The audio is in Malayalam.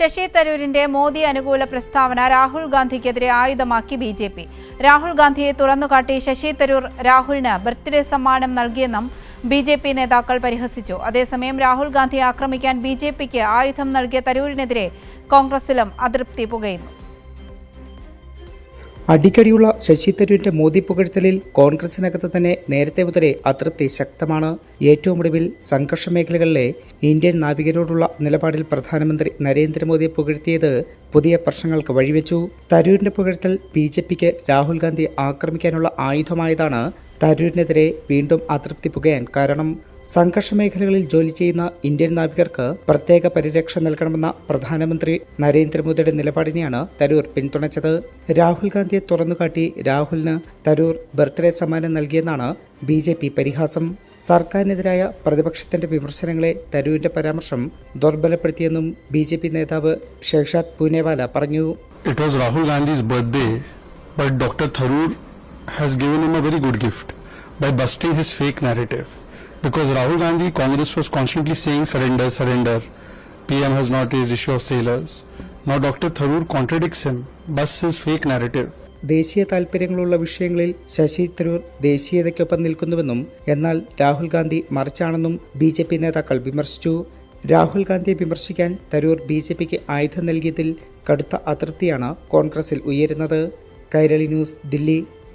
ശശി തരൂരിന്റെ മോദി അനുകൂല പ്രസ്താവന രാഹുൽ ഗാന്ധിക്കെതിരെ ആയുധമാക്കി ബിജെപി. രാഹുൽ ഗാന്ധിയെ തുറന്നുകാട്ടി ശശി തരൂർ രാഹുലിന് ബർത്ത്ഡേ സമ്മാനം നൽകിയെന്നും ബിജെപി നേതാക്കൾ പരിഹസിച്ചു. അതേസമയം രാഹുൽ ഗാന്ധിയെ ആക്രമിക്കാൻ ബിജെപിക്ക് ആയുധം നൽകിയ തരൂരിനെതിരെ കോൺഗ്രസിലും അതൃപ്തി പുകയുന്നു. അടിക്കടിയുള്ള ശശി തരൂരിന്റെ മോദി പുകഴ്ത്തലിൽ കോൺഗ്രസിനകത്ത് തന്നെ നേരത്തെ മുതലേ അതൃപ്തി ശക്തമാണ്. ഏറ്റവും ഒടുവിൽ സംഘർഷ മേഖലകളിലെ ഇന്ത്യൻ നാവികരോടുള്ള നിലപാടിൽ പ്രധാനമന്ത്രി നരേന്ദ്രമോദിയെ പുകഴ്ത്തിയത് പുതിയ പ്രശ്നങ്ങൾക്ക് വഴിവെച്ചു. തരൂരിന്റെ പുകഴ്ത്തൽ ബിജെപിക്ക് രാഹുൽ ഗാന്ധി ആക്രമിക്കാനുള്ള ആയുധമായതാണ് തരൂരിനെതിരെ വീണ്ടും അതൃപ്തി പുകയാൻ കാരണം. സംഘർഷ മേഖലകളിൽ ജോലി ചെയ്യുന്ന ഇന്ത്യൻ നാവികർക്ക് പ്രത്യേക പരിരക്ഷ നൽകണമെന്ന പ്രധാനമന്ത്രി നരേന്ദ്രമോദിയുടെ നിലപാടിനെയാണ് തരൂർ പിന്തുണച്ചത്. രാഹുൽ ഗാന്ധിയെ തുറന്നുകാട്ടി രാഹുലിന് തരൂർ ബർത്ത്ഡേ സമ്മാനം നൽകിയെന്നാണ് ബിജെപി പരിഹാസം. സർക്കാരിനെതിരായ പ്രതിപക്ഷത്തിന്റെ വിമർശനങ്ങളെ തരൂരിന്റെ പരാമർശം ദുർബലപ്പെടുത്തിയെന്നും ബിജെപി നേതാവ് ഷെഹ്സാദ് പൂനെവാല പറഞ്ഞു. It was Rahul Gandhi's birthday, but Dr. Tharoor has given him a very good gift by busting his fake narrative. Because Rahul Gandhi, Congress was constantly saying surrender, surrender. PM has not raised issue of sailors. Now Dr. Tharoor contradicts him, busts his fake narrative. ദേശീയ താൽപര്യങ്ങളുള്ള വിഷയങ്ങളിൽ ശശി തരൂർ ദേശീയതയ്ക്കൊപ്പം നിൽക്കുന്നുവെന്നും എന്നാൽ രാഹുൽ ഗാന്ധി മറിച്ചാണെന്നും ബിജെപി നേതാക്കൾ വിമർശിച്ചു. രാഹുൽ ഗാന്ധിയെ വിമർശിക്കാൻ തരൂർ ബിജെപിക്ക് ആയുധം നൽകിയതിൽ കടുത്ത അതൃപ്തിയാണ് കോൺഗ്രസിൽ ഉയരുന്നത്. കൈരളി ന്യൂസ്, ദില്ലി.